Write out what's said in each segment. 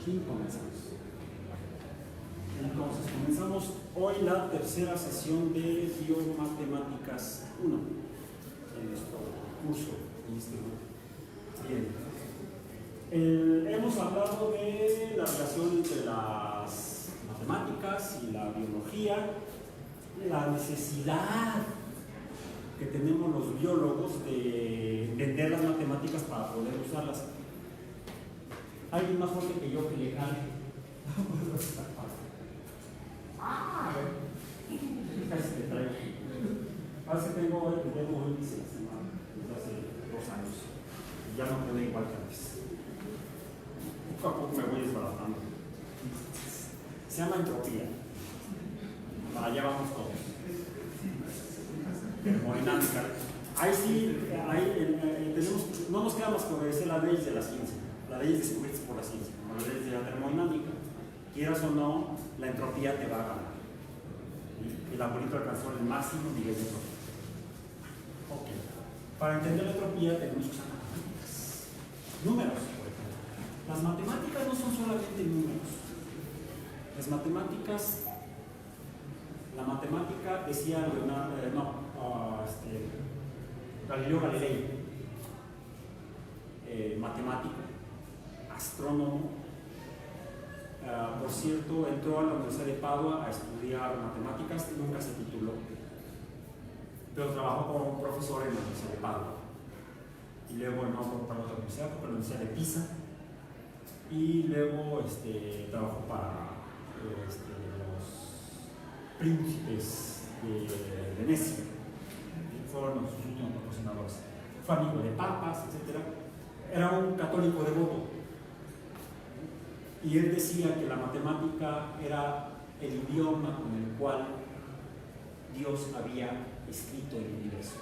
Aquí comenzamos. Entonces, comenzamos hoy la tercera sesión de Biomatemáticas 1 en nuestro curso, en este grupo. Bien. Hemos hablado de la relación entre las matemáticas y la biología, la necesidad que tenemos los biólogos de entender las matemáticas para poder usarlas. Alguien más fuerte que yo que le gane. A ver. Casi te traigo. Parece que tengo el dedo índice desde hace 2 años. Ya no puedo igual que antes. Poco a poco me voy desbaratando. Se llama entropía. Para allá vamos todos. Termodinámica. Ahí sí, tenemos, no nos queda más que obedecer las leyes de la ciencia, las leyes descubiertas por la ciencia, las leyes de la termodinámica. Quieras o no, la entropía te va a ganar. El abuelito alcanzó el máximo nivel de entropía. Ok. Para entender la entropía tenemos que usar matemáticas. Números, por ejemplo. Las matemáticas no son solamente números. Las matemáticas, la matemática decía Galileo Galilei, matemático, astrónomo, por cierto, entró a la Universidad de Padua a estudiar matemáticas, nunca se tituló, pero trabajó como profesor en la Universidad de Padua, y luego no para otra universidad, para la Universidad de Pisa, y luego trabajó para los príncipes de Venecia. Fueron sus últimos patrocinadores. Fue amigo de papas, etc. Era un católico devoto. Y él decía que la matemática era el idioma con el cual Dios había escrito el universo.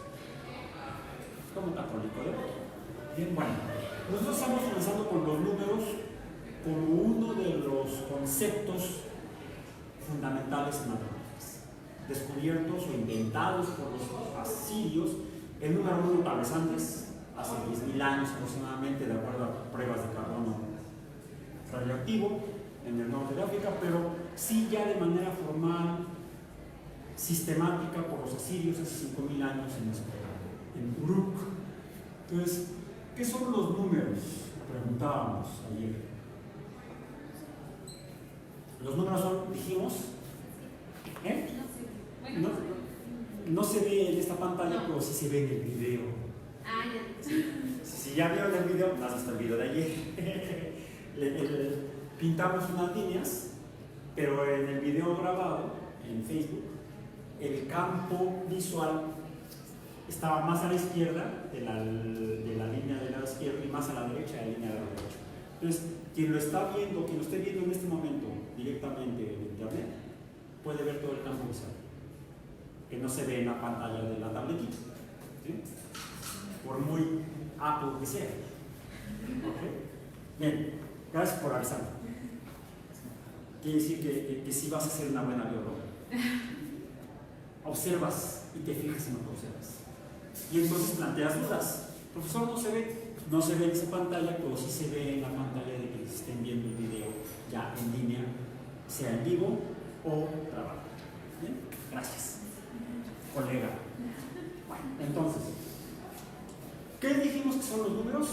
Como católico devoto. Bien, bueno. Nosotros estamos comenzando con los números como uno de los conceptos fundamentales en matemáticas, descubiertos o inventados por los asirios. El número 1 tal vez antes, hace 10.000 años aproximadamente, de acuerdo a pruebas de carbono radioactivo en el norte de África, pero sí ya de manera formal, sistemática por los asirios hace 5.000 años en Uruk. Entonces, ¿qué son los números? Preguntábamos ayer. Los números son, dijimos, no se ve en esta pantalla, pero sí se ve en el video. Si ya vieron el video, no has visto el video de ayer. Pintamos unas líneas, pero en el video grabado en Facebook, el campo visual estaba más a la izquierda de la línea de la izquierda y más a la derecha de la línea de la derecha. Entonces, quien lo esté viendo en este momento directamente en internet, puede ver todo el campo visual, que no se ve en la pantalla de la tabletita, ¿sí? Por muy Apple que sea. ¿Okay? Bien, gracias por avisarme. Quiere decir que sí vas a ser una buena bióloga. Observas y te fijas en lo que observas. Y entonces planteas dudas. Profesor, no se ve en esa pantalla, pero sí se ve en la pantalla de que estén viendo el video ya en línea, sea en vivo o grabado. ¿Bien? Gracias, colega. Bueno, entonces, ¿qué dijimos que son los números?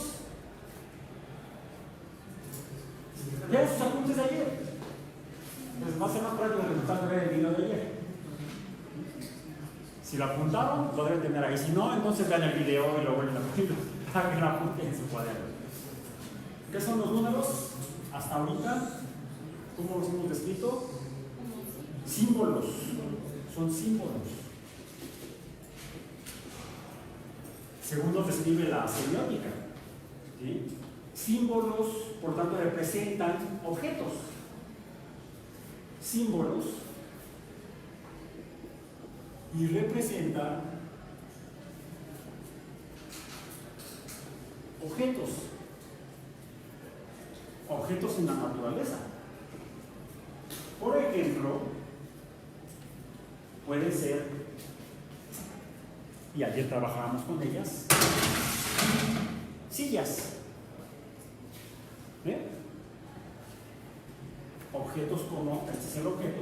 Ya sus apuntes de ayer. Les va a ser más práctico que ver el video de ayer. Si lo apuntaron, lo deben tener ahí. Si no, entonces vean el video y lo vuelven a poner. Hagan el apunte en su cuaderno. ¿Qué son los números? Hasta ahorita, ¿cómo los hemos descrito? Símbolos. Son símbolos. Según nos describe la semiótica, ¿sí? Símbolos, por tanto, representan objetos. Símbolos y representan objetos en la naturaleza. Por ejemplo, pueden ser, y ayer trabajábamos con ellas, sillas. objetos como, este es el objeto,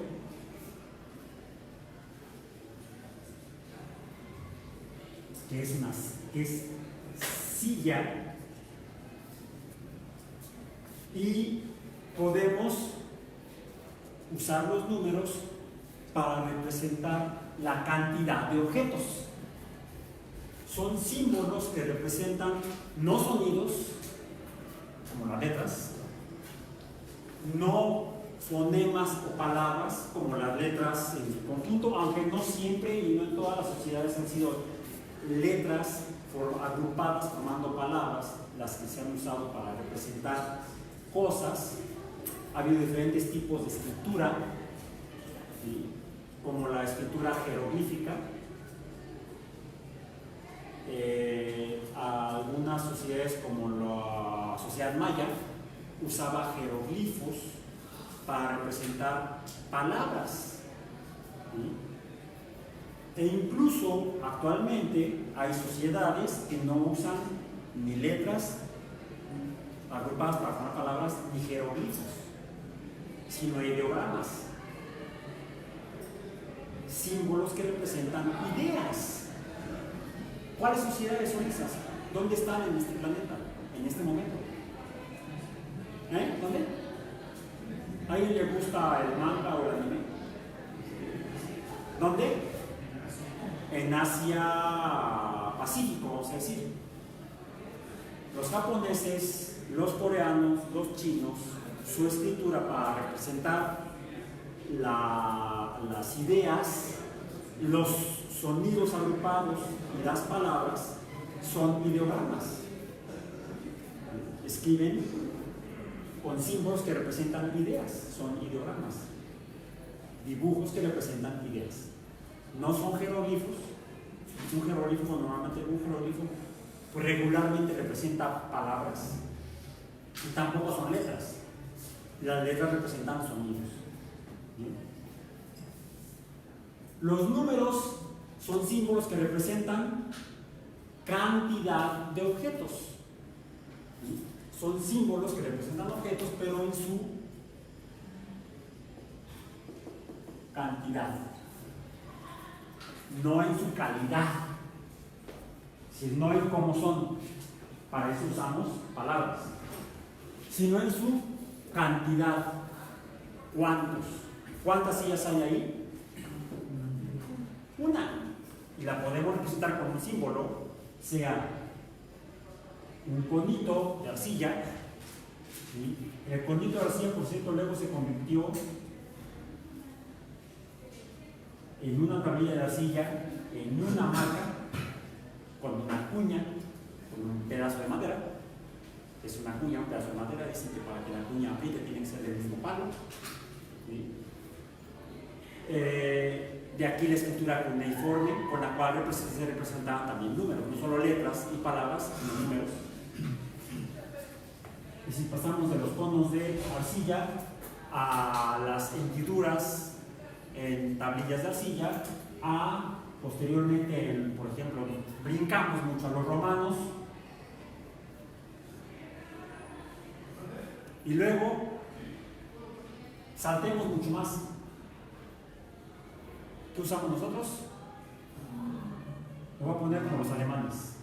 que es silla, y podemos usar los números para representar la cantidad de objetos. Son símbolos que representan no sonidos, como las letras, no fonemas o palabras, como las letras en su conjunto, aunque no siempre y no en todas las sociedades han sido letras agrupadas formando palabras las que se han usado para representar cosas. Ha habido diferentes tipos de escritura, ¿sí?, como la escritura jeroglífica. Algunas sociedades, como la sociedad maya, usaba jeroglifos para representar palabras, ¿sí? E incluso actualmente hay sociedades que no usan ni letras agrupadas para formar palabras ni jeroglifos, sino ideogramas, símbolos que representan ideas. ¿Cuáles sociedades son esas? ¿Dónde están en este planeta, en este momento? ¿Dónde? ¿A alguien le gusta el manga o el anime? ¿Dónde? En Asia Pacífico, vamos a decir. Los japoneses, los coreanos, los chinos, su escritura para representar las ideas, los sonidos agrupados y las palabras son ideogramas. Escriben con símbolos que representan ideas, son ideogramas. Dibujos que representan ideas. No son jeroglifos. Un jeroglifo normalmente, pues regularmente representa palabras, y tampoco son letras. Las letras representan sonidos. ¿Bien? Los números son símbolos que representan cantidad de objetos. ¿Sí? Son símbolos que representan objetos, pero en su cantidad, no en su calidad. Si no en cómo son, para eso usamos palabras, sino en su cantidad. ¿Cuántas sillas hay ahí? Una. Y la podemos representar con un símbolo, sea un conito de arcilla. ¿Sí? El conito de arcilla, por cierto, luego se convirtió en una tablilla de arcilla, en una hamaca, con una cuña, con un pedazo de madera. Es una cuña, un pedazo de madera. Dicen que para que la cuña apriete tiene que ser del mismo palo. ¿Sí? De aquí la escritura cuneiforme, con la cual se representaban también números, no solo letras y palabras, sino números. Y si pasamos de los conos de arcilla a las hendiduras en tablillas de arcilla, a posteriormente, por ejemplo, brincamos mucho a los romanos, y luego saltemos mucho más. ¿Qué usamos nosotros? Lo voy a poner como los alemanes.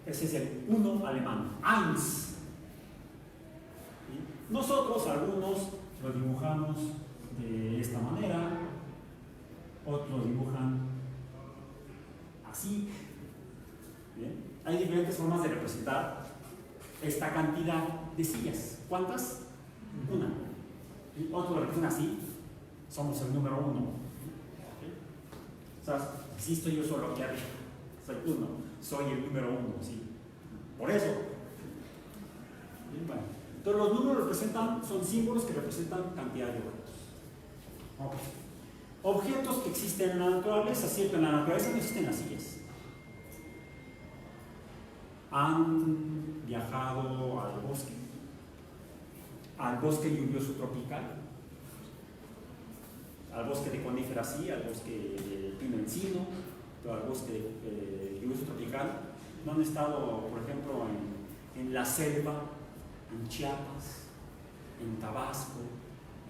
Ese es el 1 alemán, eins. ¿Sí? Nosotros, algunos, lo dibujamos de esta manera, otros dibujan así. ¿Bien? Hay diferentes formas de representar esta cantidad de sillas. ¿Cuántas? Una. Y otro lo representa así. Somos el número 1. ¿Okay? O sea, si estoy yo solo aquí arriba, soy 1, soy el número 1, ¿sí? Por eso. Bien, bueno. Entonces los números son símbolos que representan cantidad de objetos. Okay. Objetos que existen en la naturaleza, cierto, en la naturaleza no existen las sillas. Han viajado al bosque lluvioso tropical, al bosque de coníferas, sí, al bosque de pino encino, al bosque lluvioso tropical. No han estado, por ejemplo, en la selva, en Chiapas, en Tabasco,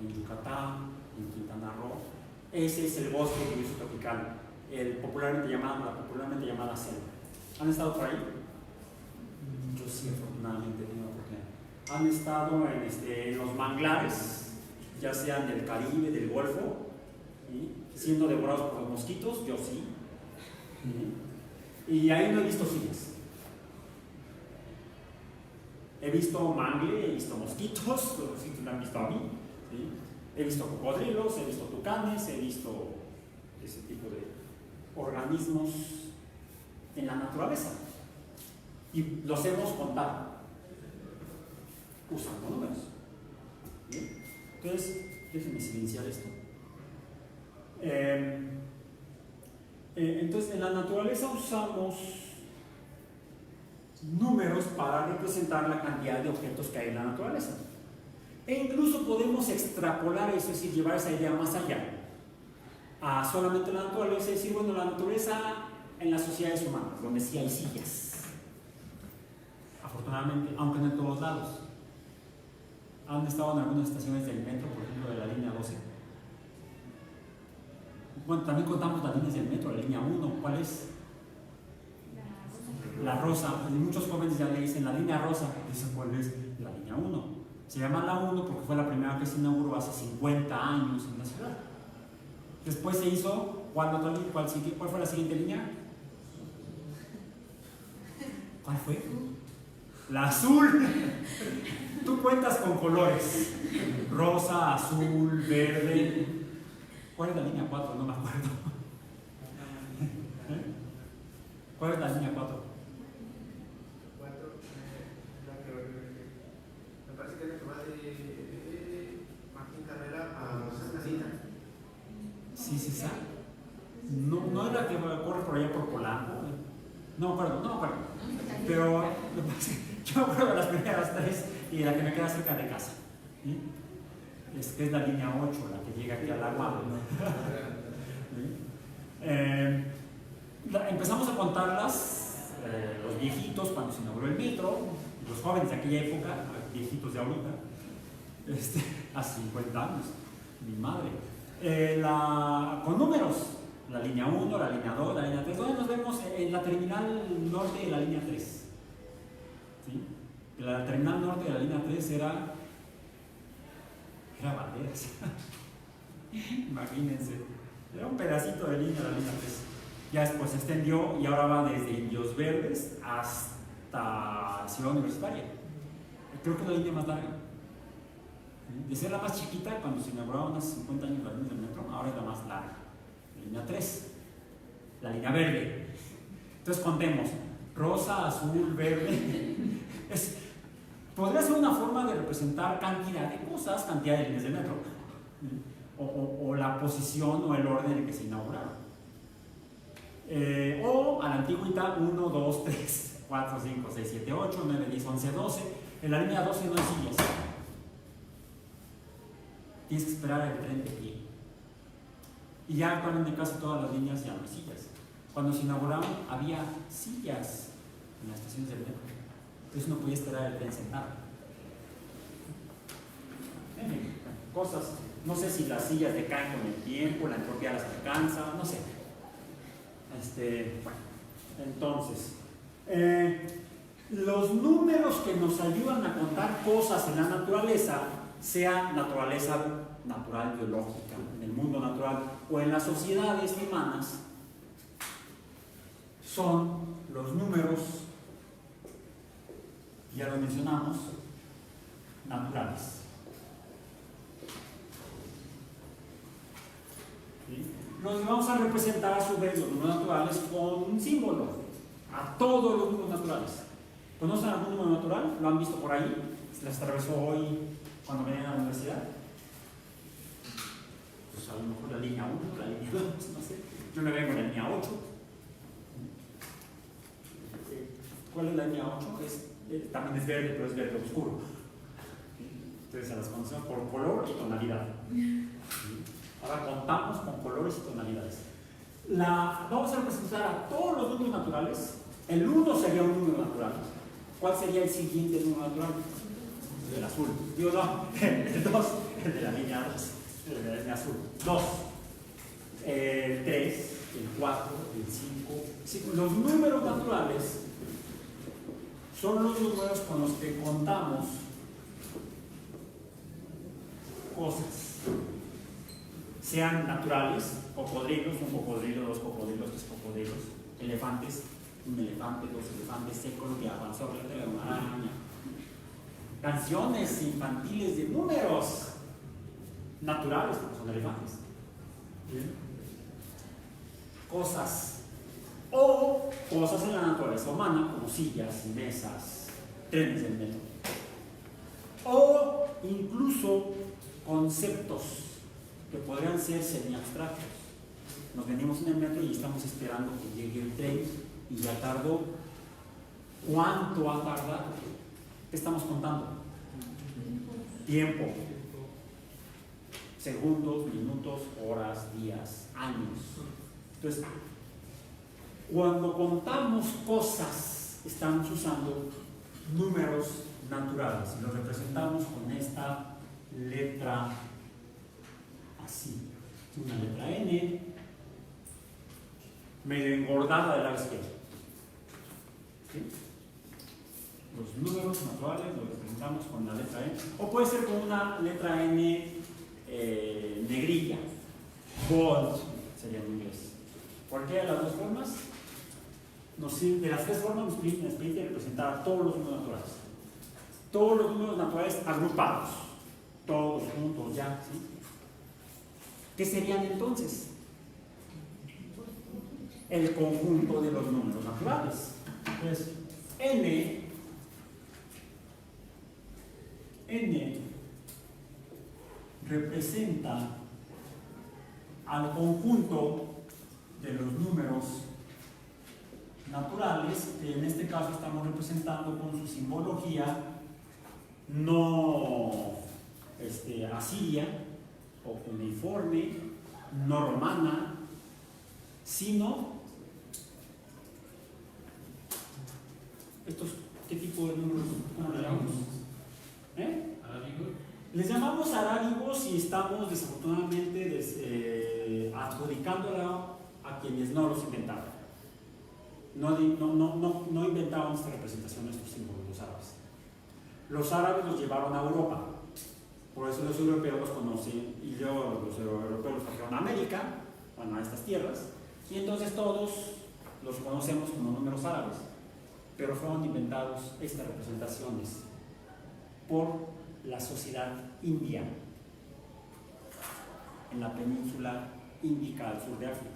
en Yucatán, en Quintana Roo. Ese es el bosque lluvioso tropical, la popularmente llamada selva. ¿Han estado por ahí? Yo sí, afortunadamente he tenido oportunidad. ¿Han estado en los manglares, ya sean del Caribe, del Golfo, siendo devorados por los mosquitos? Yo sí. Y ahí no he visto sillas. He visto mangle, he visto mosquitos, los mosquitos me han visto a mí. ¿Sí? He visto cocodrilos, he visto tucanes, he visto ese tipo de organismos en la naturaleza. Y los hemos contado usando números. ¿Bien? Entonces, déjenme silenciar esto. Entonces, en la naturaleza usamos números para representar la cantidad de objetos que hay en la naturaleza. E incluso podemos extrapolar eso, es decir, llevar esa idea más allá a solamente la naturaleza, es decir, bueno, la naturaleza en las sociedades humanas, donde sí hay sillas, afortunadamente, aunque no en todos lados. ¿Han estado en algunas estaciones del metro, por ejemplo, de la línea 12? Bueno, también contamos las líneas del metro, la línea 1, ¿cuál es? La rosa. Muchos jóvenes ya le dicen la línea rosa, dicen cuál es la línea 1. Se llama la 1 porque fue la primera que se inauguró hace 50 años en la ciudad. Después se hizo, ¿cuál fue la siguiente línea? ¿Cuál fue? La azul. Tú cuentas con colores: rosa, azul, verde. ¿Cuál es la línea 4? No me acuerdo. ¿Cuál es la línea 4? Me parece que es la que va de Martín Carrera a Santa Cita. Sí, sí, sí. No es la que corre por allá por Polanco. No me acuerdo. Pero yo me acuerdo de las primeras tres y de la que me queda cerca de casa. ¿Sí? Es la línea 8, la que llega aquí al agua. Empezamos a contarlas, los viejitos cuando se inauguró el metro, los jóvenes de aquella época, viejitos de ahorita, hace 50 años, mi madre, con números, la línea 1, la línea 2, la línea 3, donde nos vemos en la terminal norte de la línea 3. ¿Sí? La terminal norte de la línea 3 era Banderas. Imagínense, era un pedacito de línea la línea 3. Ya después se extendió y ahora va desde Indios Verdes hasta Ciudad Universitaria. Creo que es la línea más larga. De ser la más chiquita cuando se inauguraron hace 50 años la línea del metro, ahora es la más larga. La línea 3, la línea verde. Entonces contemos: rosa, azul, verde. Podría ser una forma de representar cantidad de cosas, cantidad de líneas del metro, o la posición o el orden en que se inauguraron. O a la antigüita: 1, 2, 3, 4, 5, 6, 7, 8, 9, 10, 11, 12. En la línea 12 no hay sillas. Tienes que esperar el tren de pie. Y ya actualmente casi todas las líneas ya no hay sillas. Cuando se inauguraron había sillas en las estaciones del metro. Entonces no podía esperar el tren sentado. Cosas. No sé si las sillas decaen con el tiempo, la entropía las alcanza, no sé. Bueno, entonces, los números que nos ayudan a contar cosas en la naturaleza, sea naturaleza natural, biológica, en el mundo natural o en las sociedades humanas, son los números, ya lo mencionamos, naturales. ¿Sí? Los vamos a representar a su vez los números naturales con un símbolo, a todos los números naturales. ¿Conocen algún número natural? ¿Lo han visto por ahí? ¿Se les atravesó hoy cuando venían a la universidad? Pues a lo mejor la línea 1, la línea 2, no sé. Yo me vengo en la línea 8. ¿Cuál es la línea 8? También es verde, pero es verde oscuro. Entonces se las conocemos por color y tonalidad. Ahora contamos con colores y tonalidades. Vamos a representar a todos los números naturales. El 1 sería un número natural. ¿Cuál sería el siguiente número natural? El azul. Digo, no, el 2, el de la línea 2, el de la línea azul. 2, el 3, el 4, el 5. Los números naturales son los números con los que contamos cosas, sean naturales, cocodrilos, un cocodrilo, dos cocodrilos, tres cocodrilos, elefantes, un elefante, dos elefantes, secos que avanzó sobre una araña. Canciones infantiles de números naturales, porque son elefantes. ¿Bien? Cosas, o cosas en la naturaleza humana, como sillas, mesas, trenes del metro. O incluso conceptos que podrían ser semi-abstractos. Nos venimos en el metro y estamos esperando que llegue el tren y ya tardó. ¿Cuánto ha tardado? ¿Qué estamos contando? Tiempo. Segundos, minutos, horas, días, años. Entonces, cuando contamos cosas, estamos usando números naturales y los representamos con esta letra así. Una letra N, medio engordada del lado izquierdo. ¿Sí? Los números naturales los representamos con la letra N, o puede ser con una letra N negrilla, bold sería en inglés. Cualquiera de las dos formas, de las tres formas nos permite representar todos los números naturales. Todos los números naturales agrupados, todos juntos ya, ¿sí? ¿Qué serían entonces? El conjunto de los números naturales. Entonces, N representa al conjunto de los números naturales, que en este caso estamos representando con su simbología no asiria o cuneiforme, no romana, sino estos, ¿qué tipo de números? ¿Cómo le llamamos? Les llamamos arábigos y estamos desafortunadamente adjudicándola a quienes no los inventaron. No inventaron esta representación de estos símbolos, los árabes. Los árabes los llevaron a Europa, por eso los europeos los conocen, y luego los europeos los trajeron a América, bueno, a estas tierras, y entonces todos los conocemos como números árabes, pero fueron inventados estas representaciones por la sociedad india en la península índica al sur de África,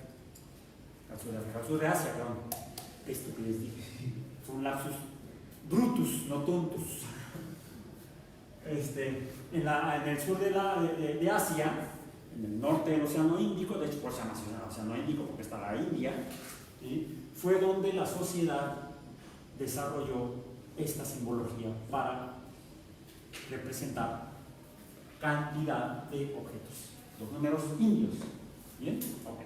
al sur de Asia, perdón. Esto que les dije fue un lapsus brutus, no tontus. En el sur de Asia, en el norte del Océano Índico, de hecho por eso se llama Océano Índico porque está la India, ¿sí? Fue donde la sociedad desarrolló esta simbología para representar cantidad de objetos, los números indios. ¿Bien? Ok.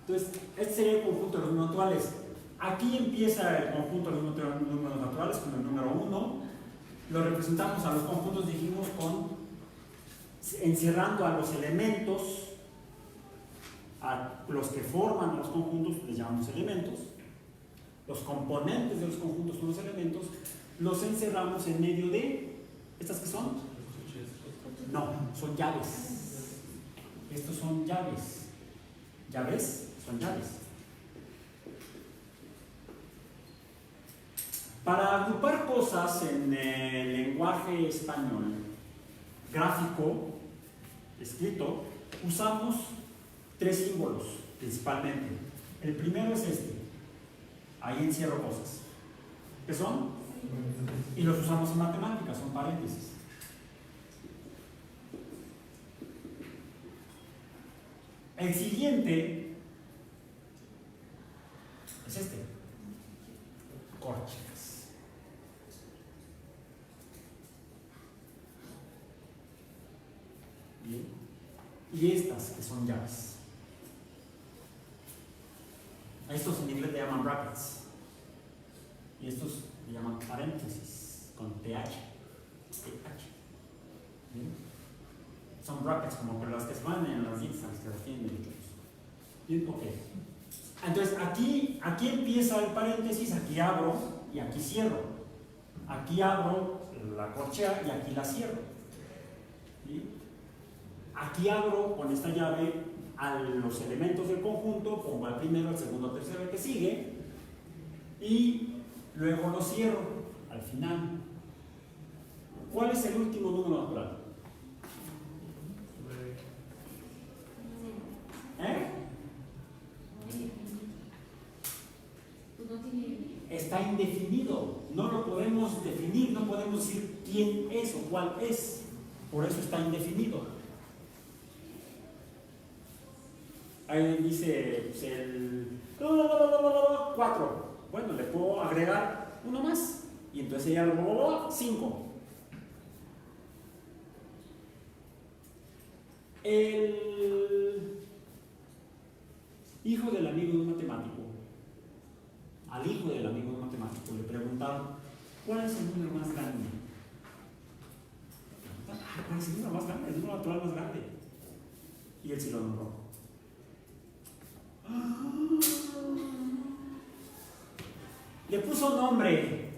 Entonces, este sería el conjunto de los números naturales. Aquí empieza el conjunto de los números naturales con el número 1. Lo representamos a los conjuntos, dijimos, encerrando a los elementos, a los que forman los conjuntos, les llamamos elementos. Los componentes de los conjuntos son los elementos. Los encerramos en medio de, ¿estas qué son? No, son llaves. Estos son llaves. ¿Llaves? Son llaves. Para agrupar cosas en el lenguaje español gráfico, escrito, usamos tres símbolos principalmente. El primero es este. Ahí encierro cosas. ¿Qué son? Y los usamos en matemáticas, son paréntesis. El siguiente es este. Corcheas. Bien. Y estas que son llaves. A estos en inglés le llaman brackets. Y estos le llaman paréntesis, con TH. PH. PH. ¿Bien? Son brackets como que las que van en las distancias que las tienen derechos. Bien, ok. Entonces aquí empieza el paréntesis, aquí abro y aquí cierro. Aquí abro la corchea y aquí la cierro. ¿Sí? Aquí abro con esta llave a los elementos del conjunto, pongo al primero, al segundo, al tercero, el que sigue, y luego lo cierro al final. ¿Cuál es el último número natural? Está indefinido, no lo podemos definir, no podemos decir quién es o cuál es, por eso está indefinido. Ahí dice pues, el 4, bueno, le puedo agregar uno más y entonces ya 5. El hijo del amigo de un matemático, al hijo del amigo de un matemático le preguntaron, ¿cuál es el número más grande? ¿Cuál es el número más grande? El número natural más grande. Y él sí lo nombró. Le puso nombre.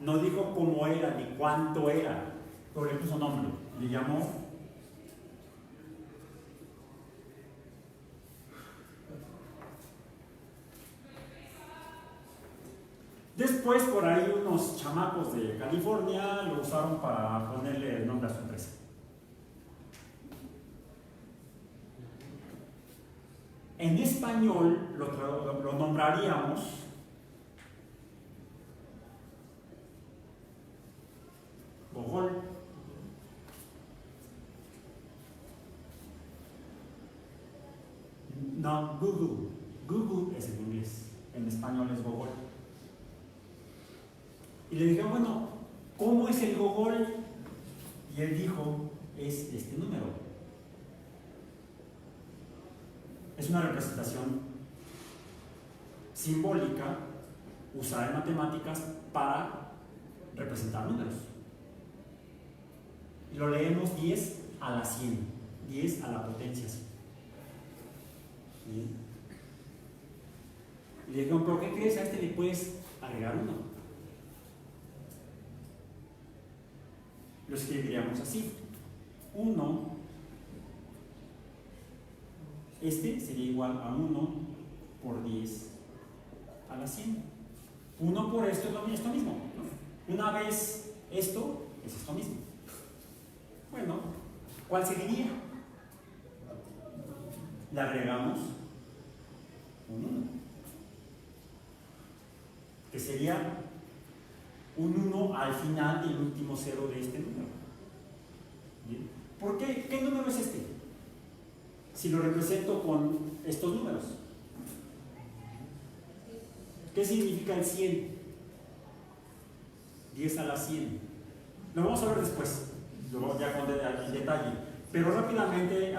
No dijo cómo era ni cuánto era, pero le puso nombre. Le llamó después, por ahí unos chamacos de California lo usaron para ponerle el nombre a su empresa. En español lo nombraríamos Gogol. No, Google. Google es en inglés, en español es Gogol. Y le dijeron, bueno, ¿cómo es el Gogol? Y él dijo, es este número. Es una representación simbólica usada en matemáticas para representar números. Y lo leemos 10 a la 100, 10 a la potencia 100. ¿Bien? Y le dijeron, ¿pero qué crees? A este le puedes agregar uno. Lo escribiríamos así: 1, este sería igual a 1 por 10 a la 100. 1 por esto es esto mismo, ¿no? Una vez esto es esto mismo. Bueno, ¿cuál seguiría? Le agregamos un 1, que sería un 1 al final del último cero de este número. ¿Bien? ¿Por qué? ¿Qué número es este? Si lo represento con estos números. ¿Qué significa el 100? 10 a la 100. Lo vamos a ver después, ya con detalle. Pero rápidamente,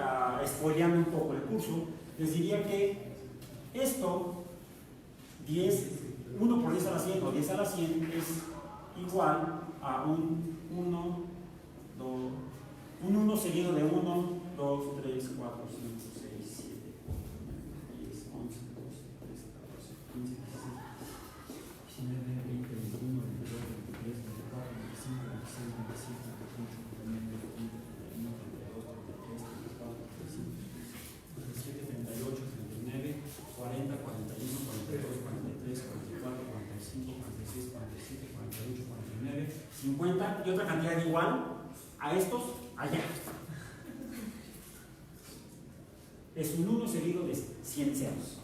spoileando un poco el curso, les diría que esto, 1 por 10 a la 100 o 10 a la 100 es igual a un 1 seguido de 1, 2, 3, 4, 5, 6, 7, 10, 11, 12, 13, 14, 15, 16, 19, 20, 21, 22, 23, 24, 25, 26, 27, 28, 29, 30, 31, 32, 33, 34, 35, 37, 38, 39, 40, 41, 42, 43, 44, 45, 46, 47, 48, 49, 50 y otra cantidad igual a estos allá. Es un 1 seguido de 100 ceros.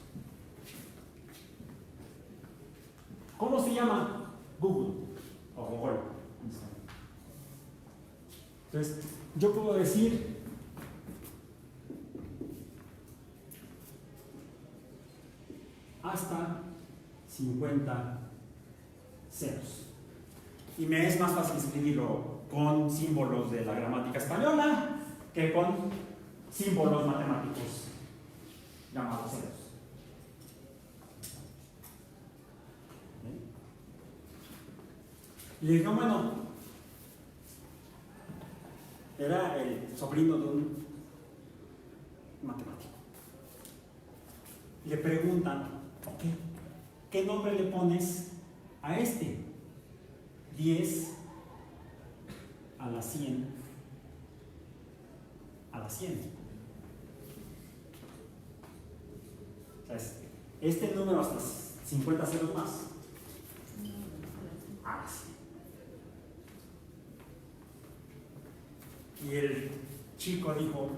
¿Cómo se llama? Google o Google. Entonces, yo puedo decir hasta 50 ceros. Y me es más fácil escribirlo con símbolos de la gramática española que con símbolos matemáticos llamados ceros. Y le dijeron, bueno, era el sobrino de un matemático. Le preguntan, ok, ¿qué nombre le pones a este? 10 a la 100 a la 100. O sea, este número hasta 50 ceros más. A la 100. Y el chico dijo,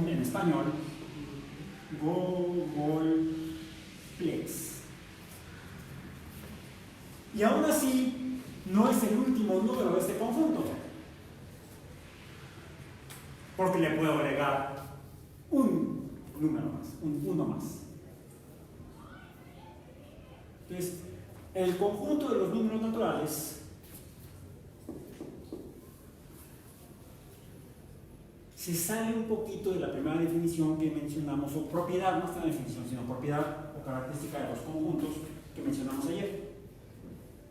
en español, Gogolplex. Y aún así, no es el último número de este conjunto, porque le puedo agregar un número más, uno más. Entonces, el conjunto de los números naturales se sale un poquito de la primera definición que mencionamos, o propiedad, no es una definición, sino propiedad o característica de los conjuntos que mencionamos ayer.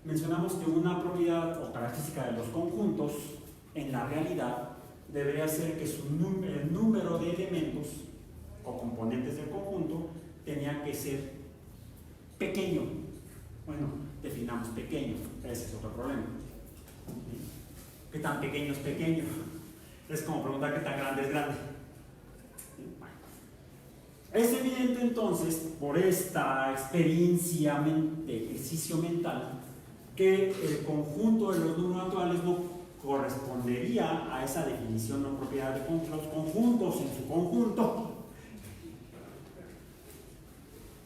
Mencionamos que una propiedad o característica de los conjuntos en la realidad debería ser que el número de elementos o componentes del conjunto tenía que ser pequeño. Bueno, definamos pequeño, ese es otro problema. ¿Qué tan pequeño es pequeño? Es como preguntar qué tan grande es grande. Es evidente entonces, por esta experiencia de ejercicio mental, que el conjunto de los números naturales no correspondería a esa definición o propiedad de los conjuntos en su conjunto,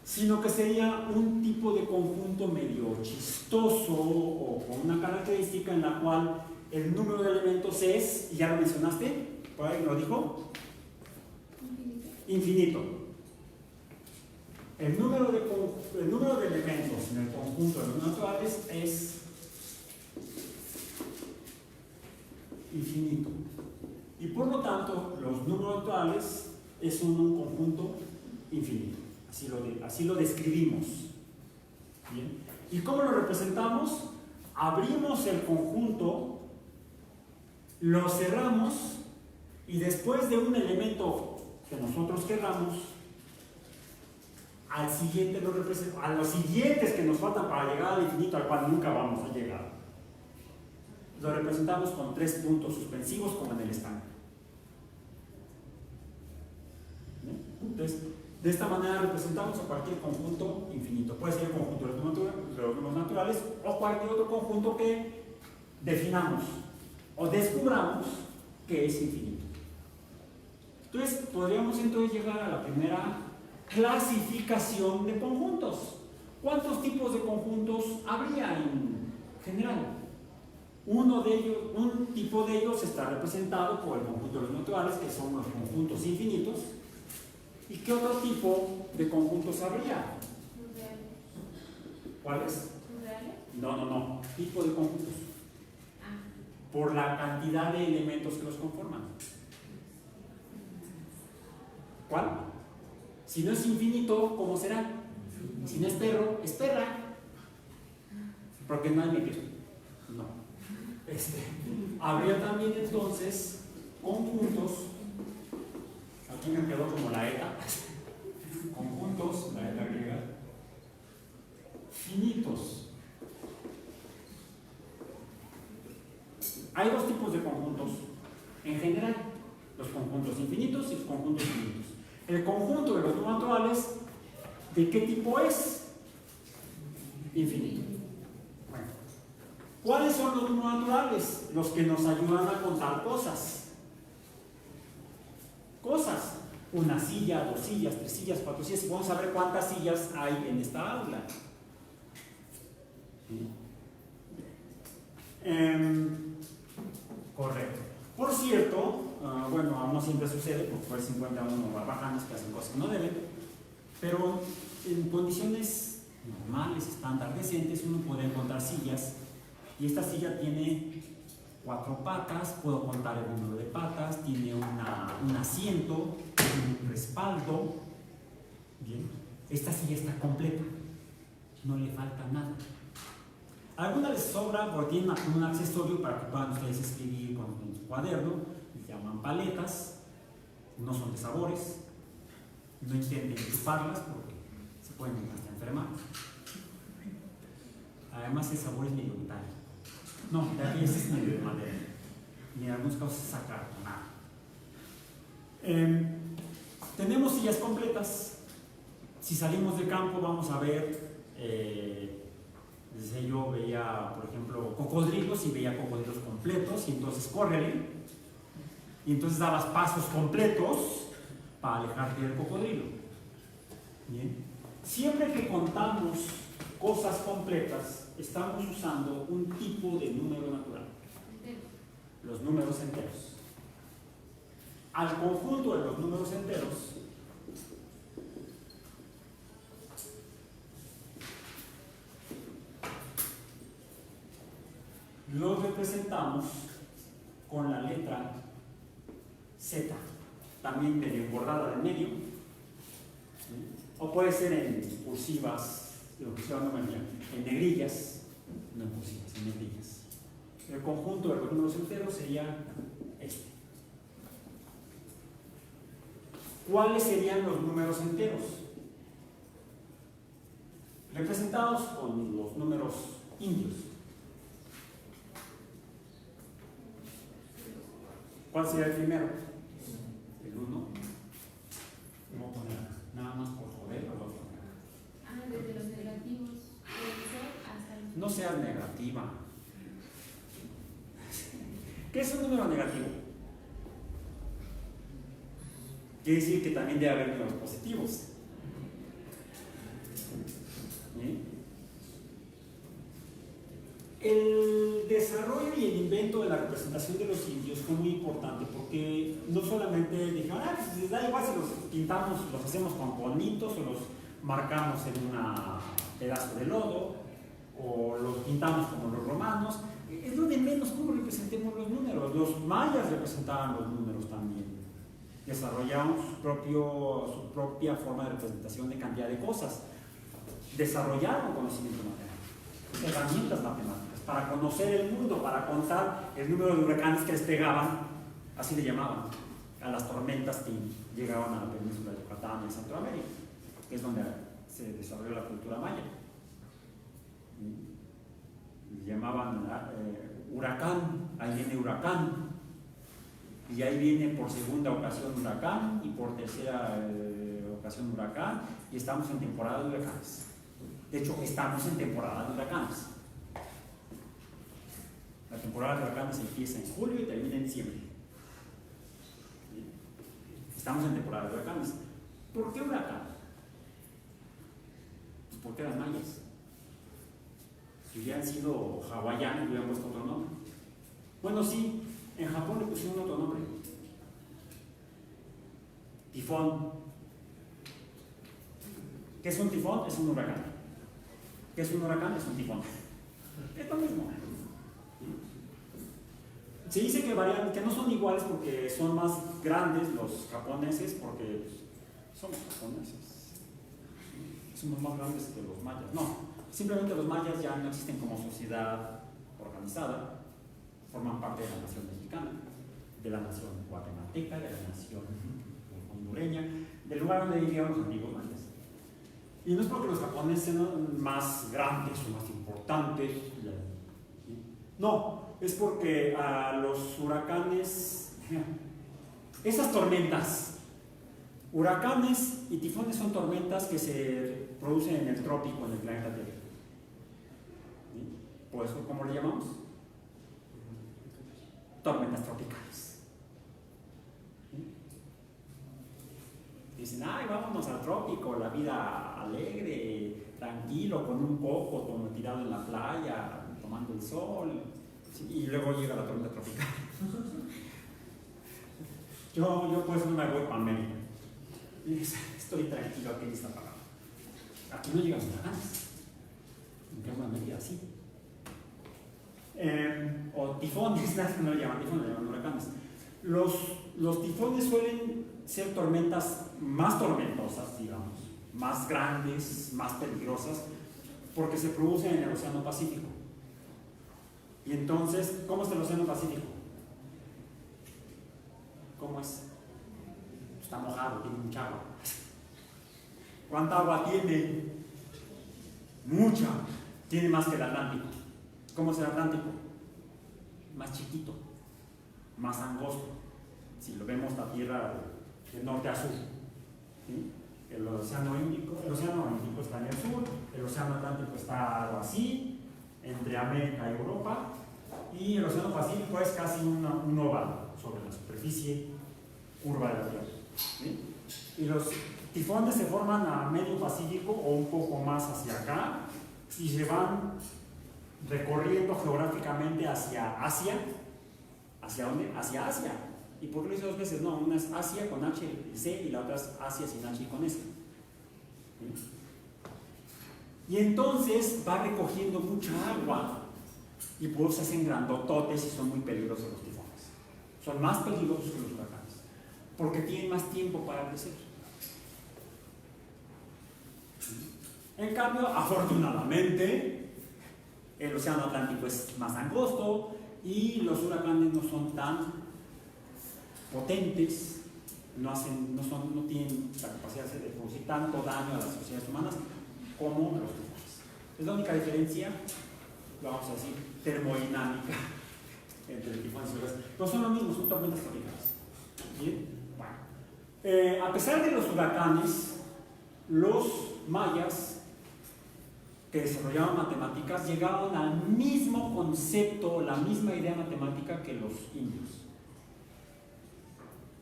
sino que sería un tipo de conjunto medio chistoso o con una característica en la cual el número de elementos es, y ya lo mencionaste, por ahí lo dijo, infinito. El número de elementos en el conjunto de los naturales es infinito. Y por lo tanto, los números naturales es un conjunto infinito. Así lo describimos. ¿Bien? ¿Y cómo lo representamos? Abrimos el conjunto, lo cerramos y después de un elemento que nosotros queramos, a los siguientes que nos faltan para llegar al infinito, al cual nunca vamos a llegar, lo representamos con 3 puntos suspensivos como en el estanque. Entonces, de esta manera representamos a cualquier conjunto infinito. Puede ser el conjunto de los números naturales o cualquier otro conjunto que definamos o descubramos que es infinito. Entonces, podríamos llegar a la primera clasificación de conjuntos. ¿Cuántos tipos de conjuntos habría en general? Un tipo de ellos está representado por el conjunto de los naturales, que son los conjuntos infinitos. ¿Y qué otro tipo de conjuntos habría? ¿Cuáles? No. Tipo de conjuntos. Por la cantidad de elementos que los conforman. ¿Cuál? Si no es infinito, ¿cómo será? Si no es perro, es perra. Porque no hay medio. No. Habría también entonces conjuntos. Aquí me quedó como la eta. Conjuntos, la eta griega. Finitos. Hay 2 tipos de conjuntos en general: los conjuntos infinitos y los conjuntos finitos. El conjunto de los números naturales, ¿de qué tipo es? Infinito. Bueno, ¿cuáles son los números naturales? Los que nos ayudan a contar cosas. Una silla, 2 sillas, 3 sillas, 4 sillas. Vamos a ver cuántas sillas hay en esta aula. Correcto. Por cierto, no siempre sucede, porque por 51 barbajanes que hacen cosas que no deben, pero en condiciones normales, estándar, decentes, uno puede encontrar sillas, y esta silla tiene 4 patas, puedo contar el número de patas, tiene un asiento, tiene un respaldo. Bien, esta silla está completa, no le falta nada. Algunas les sobra porque tienen un accesorio para que puedan ustedes escribir con su cuaderno, les llaman paletas, no son de sabores, no intenten chuparlas porque se pueden hasta enfermar. Además el sabor es medio vital. No, de aquí es medio de madera. Y en algunos casos es acartonado. Tenemos sillas completas. Si salimos de campo vamos a ver, desde yo veía, por ejemplo, cocodrilos y veía cocodrilos completos y entonces córrele. Y entonces dabas pasos completos para alejarte del cocodrilo. Bien. Siempre que contamos cosas completas, estamos usando un tipo de número natural, los números enteros. Al conjunto de los números enteros los representamos con la letra Z, también medio bordada de medio, o puede ser en cursivas, lo que se llama en negrillas, no en cursivas, en negrillas. El conjunto de los números enteros sería este. ¿Cuáles serían los números enteros? Representados con los números indios. ¿Cuál sería el primero? El 1. Voy a poner nada más por joder, lo voy a poner. Desde los negativos, hasta el... No seas negativa. ¿Qué es un número negativo? Quiere decir que también debe haber números positivos. ¿Sí? El desarrollo y el invento de la representación de los indios fue muy importante porque no solamente dijeron, pues da igual si los pintamos, los hacemos con bonitos o los marcamos en un pedazo de lodo o los pintamos como los romanos, es lo de menos cómo representemos los números. Los mayas representaban los números también, desarrollaron su propia forma de representación de cantidad de cosas, desarrollaron conocimiento matemático, herramientas matemáticas para conocer el mundo, para contar el número de huracanes que les pegaban, así le llamaban a las tormentas que llegaban a la península de Yucatán en Centroamérica, que es donde se desarrolló la cultura maya. Le llamaban huracán, ahí viene huracán, y ahí viene por segunda ocasión huracán y por tercera ocasión huracán, y estamos en temporada de huracanes. De hecho, estamos en temporada de huracanes. La temporada de huracanes empieza en julio y termina en diciembre. Estamos en temporada de huracanes. ¿Por qué huracán? Pues porque eran mayas. Si hubieran sido hawaianos, le hubieran puesto otro nombre. Bueno, sí, en Japón le pusieron otro nombre. Tifón. ¿Qué es un tifón? Es un huracán. ¿Qué es un huracán? Es un tifón. Es lo mismo. Se dice que varían, que no son iguales porque son más grandes los japoneses, porque somos japoneses. Somos más grandes que los mayas. No, simplemente los mayas ya no existen como sociedad organizada, forman parte de la nación mexicana, de la nación guatemalteca, de la nación hondureña, del lugar donde vivieron los antiguos mayas. Y no es porque los japoneses sean más grandes o más importantes, no, es porque a los huracanes, esas tormentas, huracanes y tifones son tormentas que se producen en el trópico, en el planeta Tierra. Por eso, ¿cómo le llamamos? Tormentas tropicales. Dicen, ay, vámonos al trópico, la vida alegre, tranquilo, con un coco, como tirado en la playa, tomando el sol, y luego llega la tormenta tropical. Yo por eso no me voy para América. Estoy tranquilo aquí en esta palabra. Aquí no llegan huracanes. En cambio, en América sí. o tifones, no le llaman tifones, le llaman huracanes. Los tifones suelen ser tormentas más tormentosas, digamos, más grandes, más peligrosas, porque se producen en el Océano Pacífico. Y entonces, ¿cómo es el Océano Pacífico? ¿Cómo es? Está mojado, tiene mucha agua. ¿Cuánta agua tiene? Mucha. Tiene más que el Atlántico. ¿Cómo es el Atlántico? Más chiquito, más angosto. Si lo vemos la Tierra de norte a sur. ¿Sí? El Océano Índico está en el sur, el Océano Atlántico está algo así, entre América y Europa, y el Océano Pacífico es casi un óvalo sobre la superficie curva de la Tierra. ¿Sí? Y los tifones se forman a medio Pacífico o un poco más hacia acá y se van recorriendo geográficamente hacia Asia. ¿Hacia dónde? Hacia Asia. ¿Y por qué lo hice dos veces? No, una es Asia con H y C y la otra es Asia sin H y con S. ¿Sí? Y entonces va recogiendo mucha agua y por eso se hacen grandototes y son muy peligrosos los tifones. Son más peligrosos que los huracanes porque tienen más tiempo para crecer. En cambio, afortunadamente, el Océano Atlántico es más angosto y los huracanes no son tan potentes, no tienen la capacidad de producir tanto daño a las sociedades humanas como los tifones. Es la única diferencia, vamos a decir, termodinámica entre el tifón y los huracanes. Pero son lo mismo, son tormentas tropicales. ¿Bien? Bueno. A pesar de los huracanes, los mayas que desarrollaban matemáticas llegaban al mismo concepto, la misma idea matemática que los indios.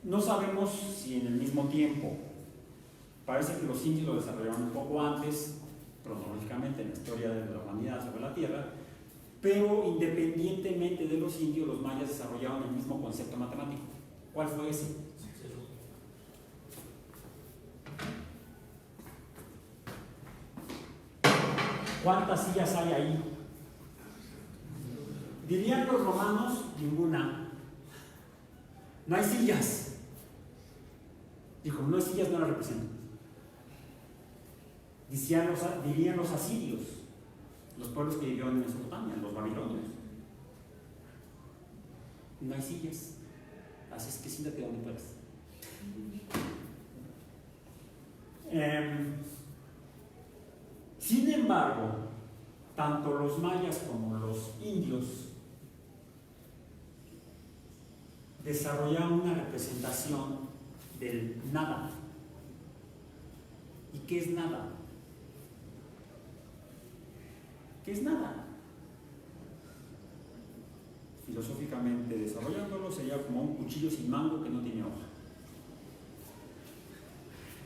No sabemos si en el mismo tiempo. Parece que los indios lo desarrollaron un poco antes, cronológicamente en la historia de la humanidad sobre la Tierra, pero independientemente de los indios, los mayas desarrollaron el mismo concepto matemático. ¿Cuál fue ese? ¿Cuántas sillas hay ahí? Dirían los romanos, ninguna. No hay sillas. Y como no hay sillas, no las representan. Dirían los asirios, los pueblos que vivieron en Mesopotamia, los babilonios. No hay sillas. Así es que siéntate donde puedas. Sin embargo, tanto los mayas como los indios desarrollaron una representación del nada. ¿Y qué es nada? ¿Qué es nada? Filosóficamente desarrollándolo sería como un cuchillo sin mango que no tiene hoja.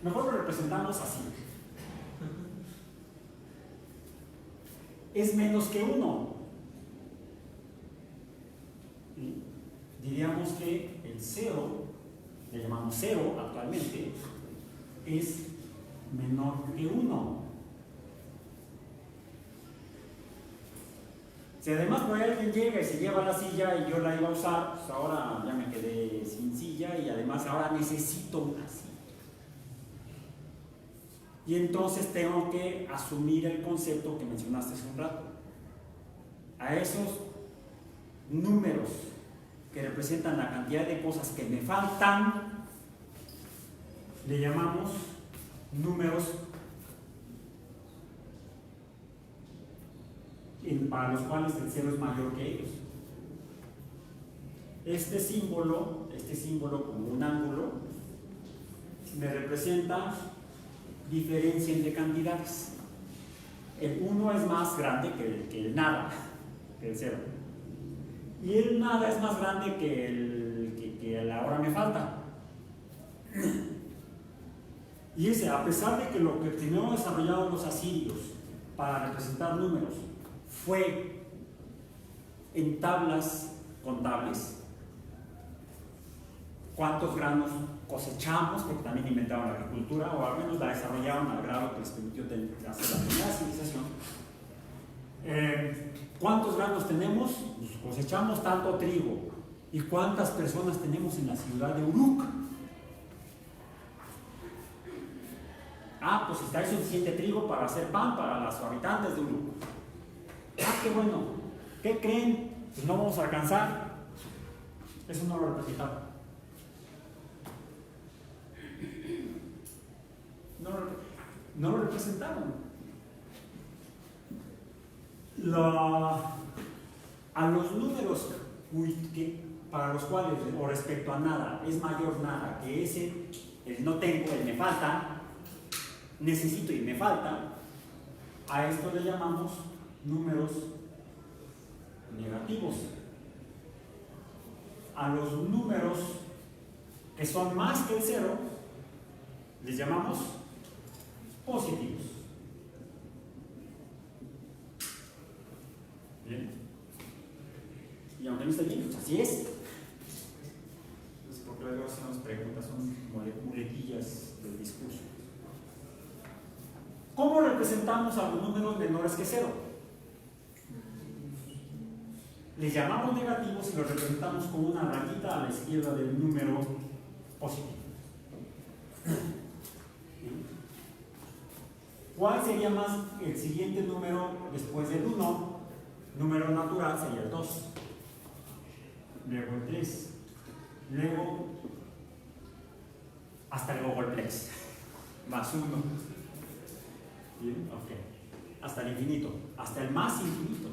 Mejor lo representamos así. Es menos que uno. ¿Sí? Diríamos que el cero, le llamamos cero actualmente, es menor que uno. Si además por ahí alguien llega y se lleva la silla y yo la iba a usar, pues ahora ya me quedé sin silla y además ahora necesito una silla. Y entonces tengo que asumir el concepto que mencionaste hace un rato. A esos números que representan la cantidad de cosas que me faltan, le llamamos números para los cuales el cero es mayor que ellos. Este símbolo como un ángulo, me representa diferencia entre cantidades. El 1 es más grande que el nada, que el 0. Y el nada es más grande que el ahora me falta. Y ese, a pesar de que lo que primero desarrollaron los asirios para representar números fue en tablas contables, cuántos granos cosechamos, porque también inventaron la agricultura, o al menos la desarrollaron al grado que les permitió hacer la primera civilización. ¿Cuántos granos tenemos? Pues cosechamos tanto trigo. ¿Y cuántas personas tenemos en la ciudad de Uruk? Pues está suficiente trigo para hacer pan para los habitantes de Uruk. Qué bueno. ¿Qué creen? Pues no vamos a alcanzar. Eso no lo representaba. No lo representaron. A los números para los cuales, o respecto a nada, es mayor nada que ese, el no tengo, el me falta, necesito y me falta, a esto le llamamos números negativos. A los números que son más que el cero, les llamamos positivos. Bien. Y aunque no esté bien, pues así es. Entonces, porque luego hacemos preguntas, son muletillas del discurso. ¿Cómo representamos a los números menores que cero? Les llamamos negativos y los representamos con una rayita a la izquierda del número positivo. ¿Cuál sería más el siguiente número después del 1? Número natural sería el 2. Luego el 3. Luego hasta el googolplex. Más 1. Bien, ok. Hasta el infinito. Hasta el más infinito.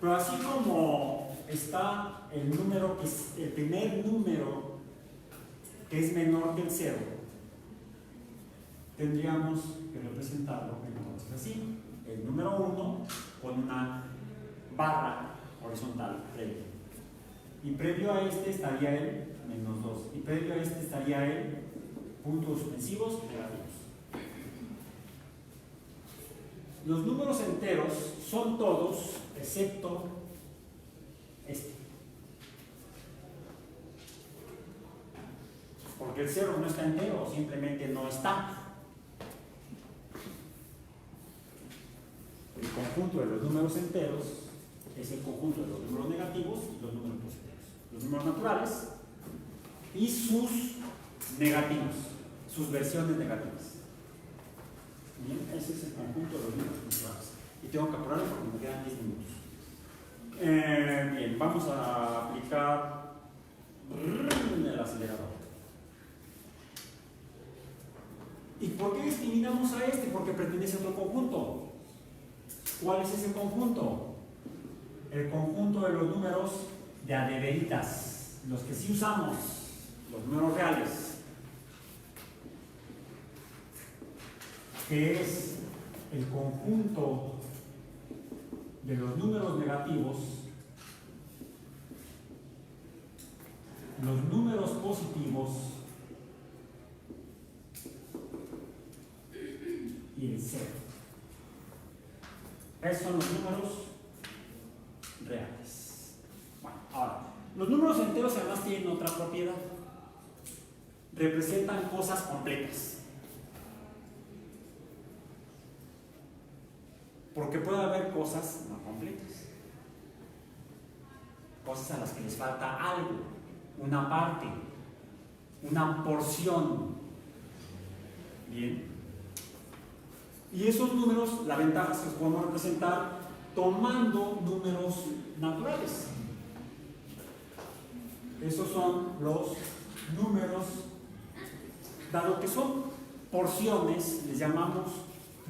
Pero así como está el número que es el primer número que es menor que el 0, tendríamos que representarlo entonces así: el número 1 con una barra horizontal previa, y previo a este estaría el menos 2, y previo a este estaría el puntos suspensivos negativos. Los números enteros son todos excepto este, porque el 0 no está entero, simplemente no está. El conjunto de los números enteros es el conjunto de los números negativos y los números positivos, los números naturales y sus negativos, sus versiones negativas. Bien, ese es el conjunto de los números naturales. Y tengo que apurarme porque me quedan 10 minutos. Bien, vamos a aplicar el acelerador. ¿Y por qué discriminamos a este? Porque pertenece a otro conjunto. ¿Cuál es ese conjunto? El conjunto de los números de adeveritas, los que sí usamos, los números reales, que es el conjunto de los números negativos, los números positivos y el 0. Esos son los números reales. Bueno, ahora, los números enteros además tienen otra propiedad. Representan cosas completas. Porque puede haber cosas no completas. Cosas a las que les falta algo, una parte, una porción. Bien. Y esos números, la ventaja es que los podemos representar tomando números naturales. Esos son los números, dado que son porciones, les llamamos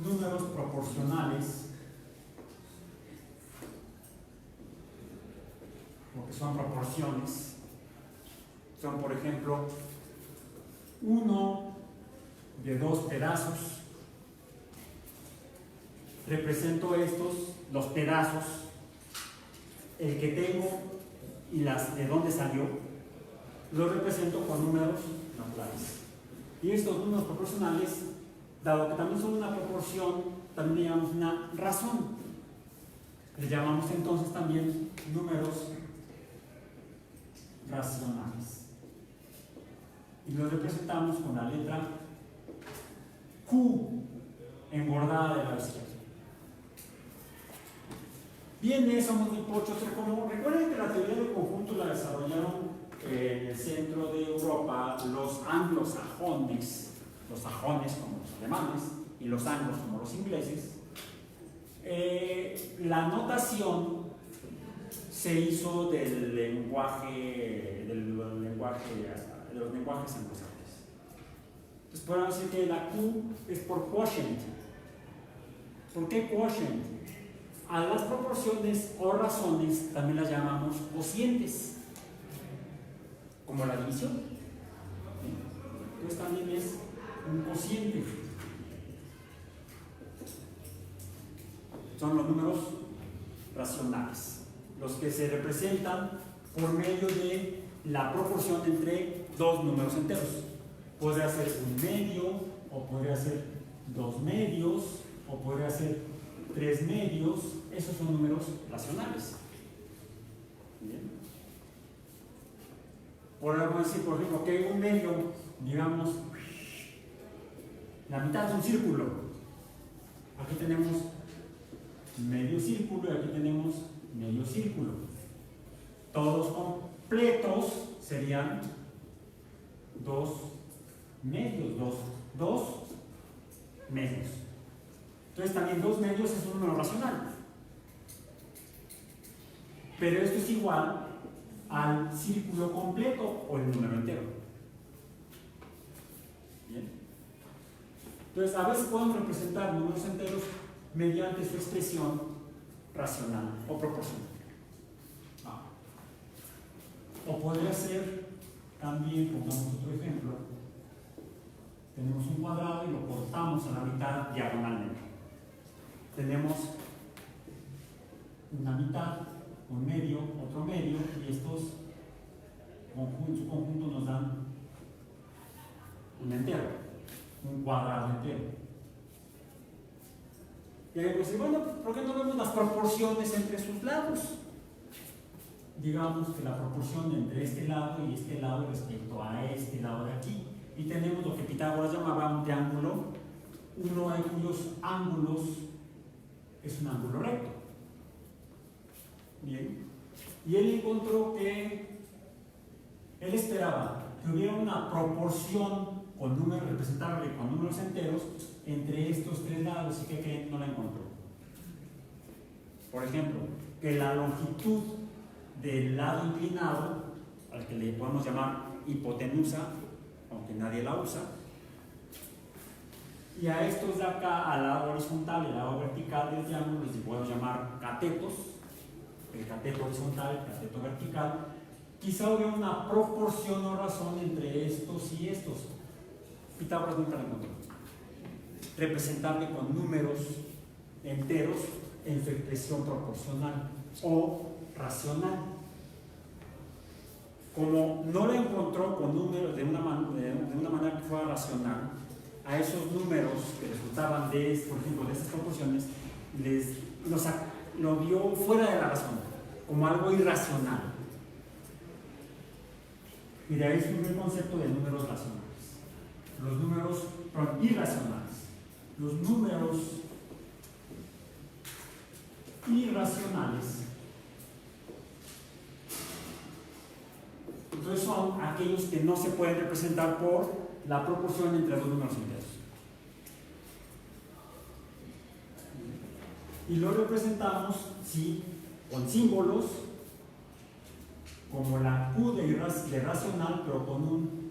números proporcionales, porque son proporciones. Son, por ejemplo, 1 de 2 pedazos. Represento estos, los pedazos, el que tengo y de dónde salió, los represento con números naturales. Y estos números proporcionales, dado que también son una proporción, también le llamamos una razón. Le llamamos entonces también números racionales. Y los representamos con la letra Q engordada de la izquierda. Viene, somos muy pochos. Recuerden que la teoría del conjunto la desarrollaron en el centro de Europa los anglosajones, los sajones como los alemanes y los anglos como los ingleses. La notación se hizo de los lenguajes anglosajones. Entonces podemos decir que la Q es por quotient. ¿Por qué quotient? A las proporciones o razones también las llamamos cocientes, como la división. Entonces también es un cociente. Son los números racionales, los que se representan por medio de la proporción entre dos números enteros. Podría ser un medio, o podría ser dos medios, o podría ser tres medios. Esos son números racionales. ¿Bien? Podemos decir, por ejemplo, que un medio, digamos, la mitad de un círculo. Aquí tenemos medio círculo y aquí tenemos medio círculo. Todos completos serían dos medios, dos medios. Entonces también dos medios es un número racional. Pero esto es igual al círculo completo o el número entero. ¿Bien? Entonces a veces podemos representar números enteros mediante su expresión racional o proporcional. O podría ser también, pongamos otro ejemplo, tenemos un cuadrado y lo cortamos a la mitad diagonalmente. Tenemos una mitad, un medio, otro medio, y estos su conjunto nos dan un entero, un cuadrado entero. Y ahí pues, bueno, ¿por qué no vemos las proporciones entre sus lados? Digamos que la proporción entre este lado y este lado respecto a este lado de aquí. Y tenemos lo que Pitágoras llamaba un triángulo, uno de cuyos ángulos es un ángulo recto. Bien. Y él encontró que él esperaba que hubiera una proporción con números representable con números enteros entre estos tres lados, y que no la encontró. Por ejemplo, que la longitud del lado inclinado, al que le podemos llamar hipotenusa, aunque nadie la usa, y a estos de acá, al lado horizontal y al lado vertical del triángulo, les podemos llamar catetos, el cateto horizontal, el cateto vertical. Quizá hubiera una proporción o razón entre estos y estos. Pitágoras nunca la encontró. Representable con números enteros en su expresión proporcional o racional. Como no la encontró con números de una manera que fuera racional, a esos números que resultaban de, por ejemplo, de estas proporciones, lo vio fuera de la razón, como algo irracional. Y de ahí surgió el concepto de números racionales. Los números irracionales. Los números irracionales, entonces, son aquellos que no se pueden representar por la proporción entre dos números enteros. Y lo representamos, sí, con símbolos, como la Q de racional, pero con un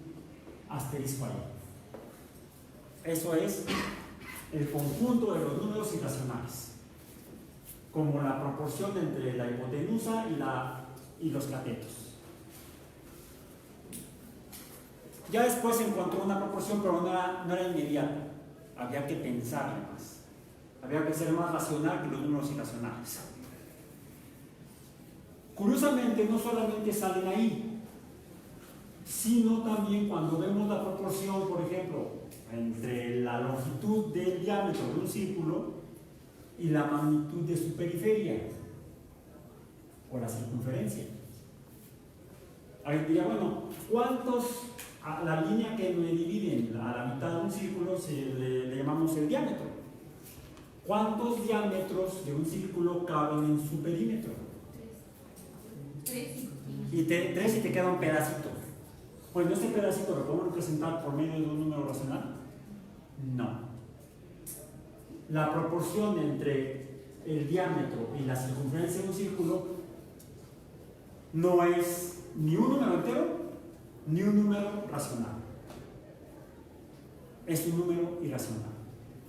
asterisco ahí. Eso es el conjunto de los números irracionales, como la proporción entre la hipotenusa y los catetos. Ya después encontró una proporción, pero no era inmediata. Había que pensarle más. Había que ser más racional que los números irracionales. Curiosamente, no solamente salen ahí, sino también cuando vemos la proporción, por ejemplo, entre la longitud del diámetro de un círculo y la magnitud de su periferia, o la circunferencia. Alguien diría, bueno, ¿cuántos? A la línea que me divide a la mitad de un círculo le llamamos el diámetro. ¿Cuántos diámetros de un círculo caben en su perímetro? 3 Y 3 y te queda un pedacito. Bueno, ¿este pedacito lo podemos representar por medio de un número racional? No. La proporción entre el diámetro y la circunferencia de un círculo no es ni un número entero ni un número racional. Es un número irracional.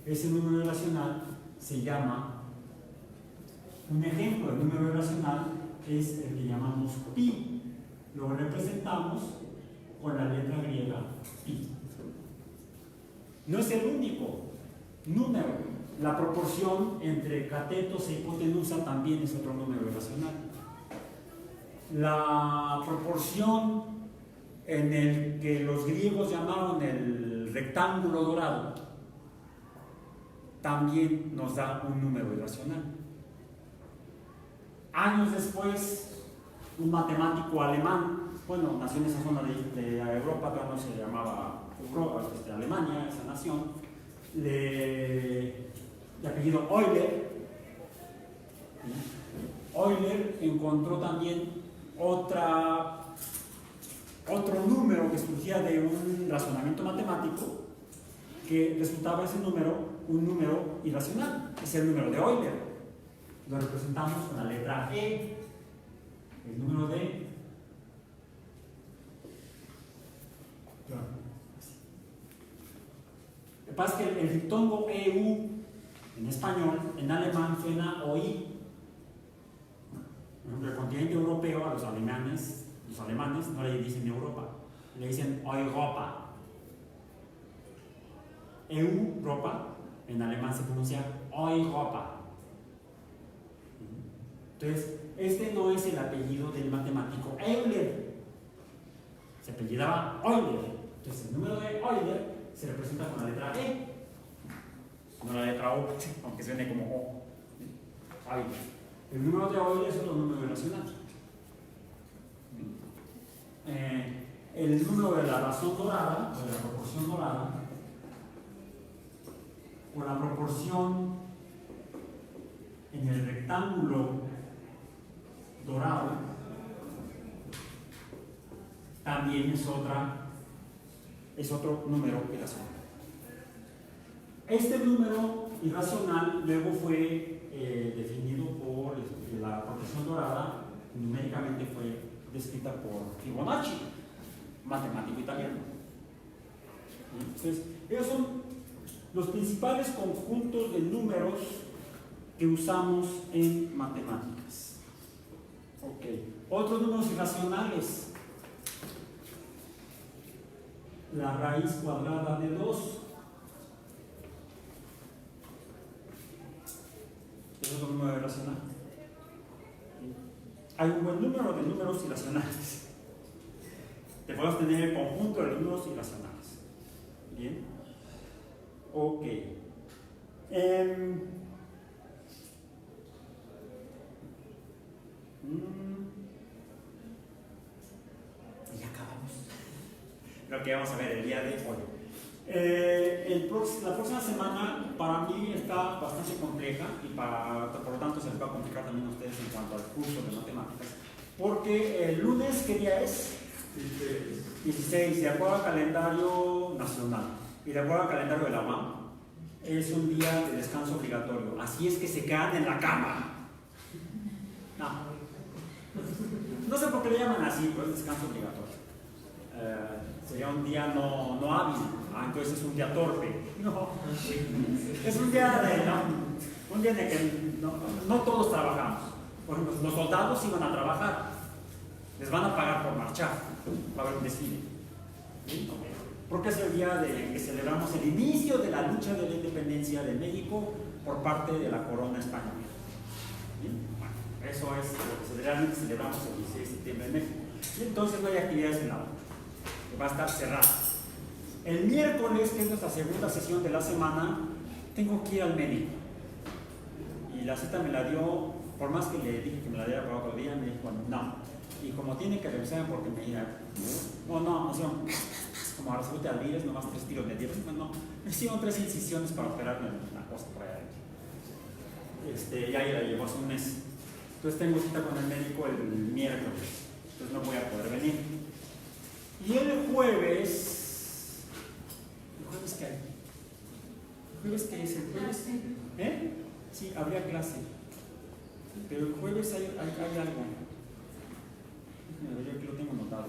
Ese número irracional se llama, un ejemplo de número irracional es el que llamamos pi. Lo representamos con la letra griega pi. No es el único número. La proporción entre catetos e hipotenusa también es otro número irracional. La proporción en el que los griegos llamaron el rectángulo dorado también nos da un número irracional. Años después, un matemático alemán, bueno, nació en esa zona de Europa, todavía no se llamaba Alemania, esa nación, de apellido Euler. Euler encontró también otro número que surgía de un razonamiento matemático que resultaba ese número un número irracional. Es el número de Euler. Lo representamos con la letra E. El número de Lo que pasa es que el diptongo EU en español, en alemán suena OI. Por ejemplo, el continente europeo a los alemanes no le dicen Europa, le dicen Europa. Europa, en alemán se pronuncia Europa. Entonces, este no es el apellido del matemático Euler, se apellidaba Euler. Entonces, el número de Euler se representa con la letra E, no la letra O, aunque suene como O. Euler. El número de Euler es otro número irracional. El número de la razón dorada, o de la proporción dorada, o la proporción en el rectángulo dorado, también es otro número irracional. Este número irracional luego fue definido por la proporción dorada, numéricamente fue descrita por Fibonacci, matemático italiano. Entonces, esos son los principales conjuntos de números que usamos en matemáticas. Otros números irracionales. La raíz cuadrada de 2. Es otro número irracional. Hay un buen número de números irracionales. Te puedes tener el conjunto de números irracionales. Bien. Ok. Y acabamos. Lo que vamos a ver el día de hoy. La próxima semana para mí está bastante compleja y por lo tanto se les va a complicar también a ustedes en cuanto al curso de matemáticas, porque el lunes, ¿qué día es? 16, de acuerdo al calendario nacional y de acuerdo al calendario de la UAM, es un día de descanso obligatorio, así es que se quedan en la cama. No sé por qué le llaman así, pero es descanso obligatorio. Sería un día no hábil. Entonces es un día torpe. No, es un día en el que no todos trabajamos. Por ejemplo, los soldados iban a trabajar, les van a pagar por marchar, va a haber un desfile. ¿Sí? Porque es el día en que celebramos el inicio de la lucha de la independencia de México por parte de la corona española. ¿Sí? Bueno, eso es lo que realmente celebramos el 16 de septiembre en México. Y entonces no hay actividades en la obra, que va a estar cerrada. El miércoles, que es nuestra segunda sesión de la semana, tengo que ir al médico. Y la cita me la dio, por más que le dije que me la diera para otro día, me dijo no. Y como tiene que revisar porque me diga, como a la salud de Alvírez, nomás 3 tiros me dieron. No, me hicieron 3 incisiones para operarme una cosa por allá. ya la llevó hace un mes. Entonces tengo cita con el médico el miércoles, entonces no voy a poder venir. Y el jueves qué hay? ¿El jueves qué es? ¿El jueves? Sí, habría clase. Pero el jueves hay algo. Yo aquí lo tengo anotado.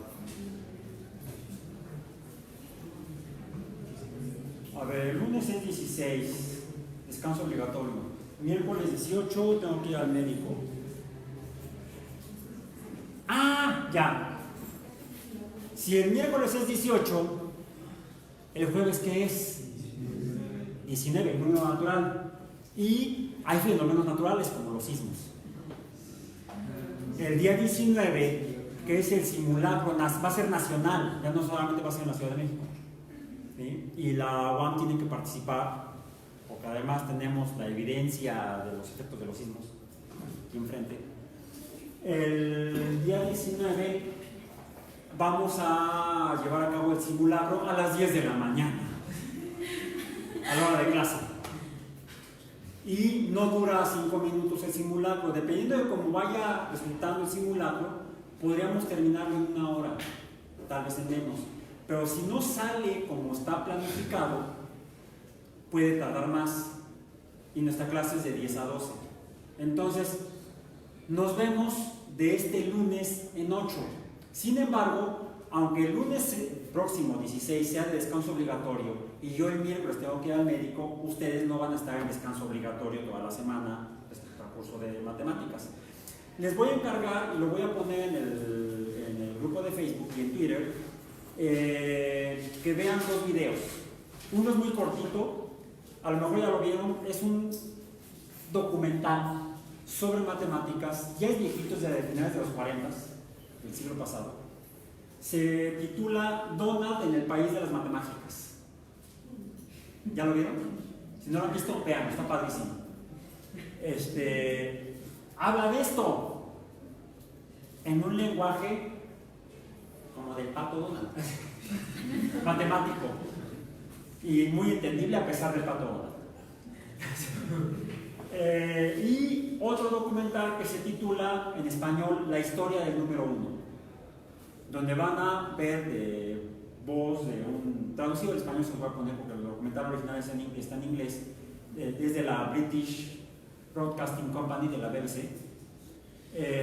A ver, el lunes es 16, descanso obligatorio. Miércoles 18 tengo que ir al médico. Ah, ya. Si el miércoles es 18, ¿el jueves qué es? 19, el número natural. Y hay fenómenos naturales como los sismos. El día 19, que es el simulacro, va a ser nacional, ya no solamente va a ser en la Ciudad de México. ¿Sí? Y la UAM tiene que participar, porque además tenemos la evidencia de los efectos de los sismos aquí enfrente. El día 19 vamos a llevar a cabo el simulacro a las 10 de la mañana, a la hora de clase. Y no dura 5 minutos el simulacro, dependiendo de cómo vaya resultando el simulacro, podríamos terminarlo en 1 hora, tal vez en menos. Pero si no sale como está planificado, puede tardar más. Y nuestra clase es de 10 a 12. Entonces, nos vemos de este lunes en 8. Sin embargo, aunque el lunes próximo 16 sea de descanso obligatorio y yo el miércoles tengo que ir al médico, ustedes no van a estar en descanso obligatorio toda la semana respecto al curso de matemáticas. Les voy a encargar, y lo voy a poner en el grupo de Facebook y en Twitter, que vean 2 videos. Uno es muy cortito, a lo mejor ya lo vieron, es un documental sobre matemáticas, ya es viejito, es de finales de los 40 del siglo pasado. Se titula Donald en el país de las matemáticas. ¿Ya lo vieron? Si no lo han visto, vean, está padrísimo. Habla de esto en un lenguaje como del pato Donald, matemático, y muy entendible a pesar del pato Donald. Y otro documental que se titula en español La historia del número 1, donde van a ver de voz de un traducido al español, se los voy a poner porque el documental original está en inglés, desde la British Broadcasting Company de la BBC,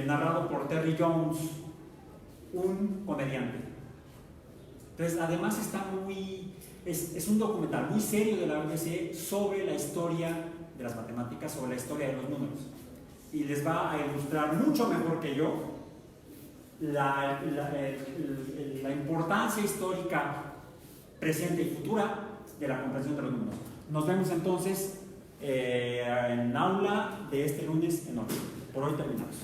narrado por Terry Jones, un comediante. Entonces, además está es un documental muy serio de la BBC sobre la historia de las matemáticas, sobre la historia de los números, y les va a ilustrar mucho mejor que yo la importancia histórica presente y futura de la comprensión de los números. Nos vemos entonces en aula de este lunes en 8. Por hoy terminamos.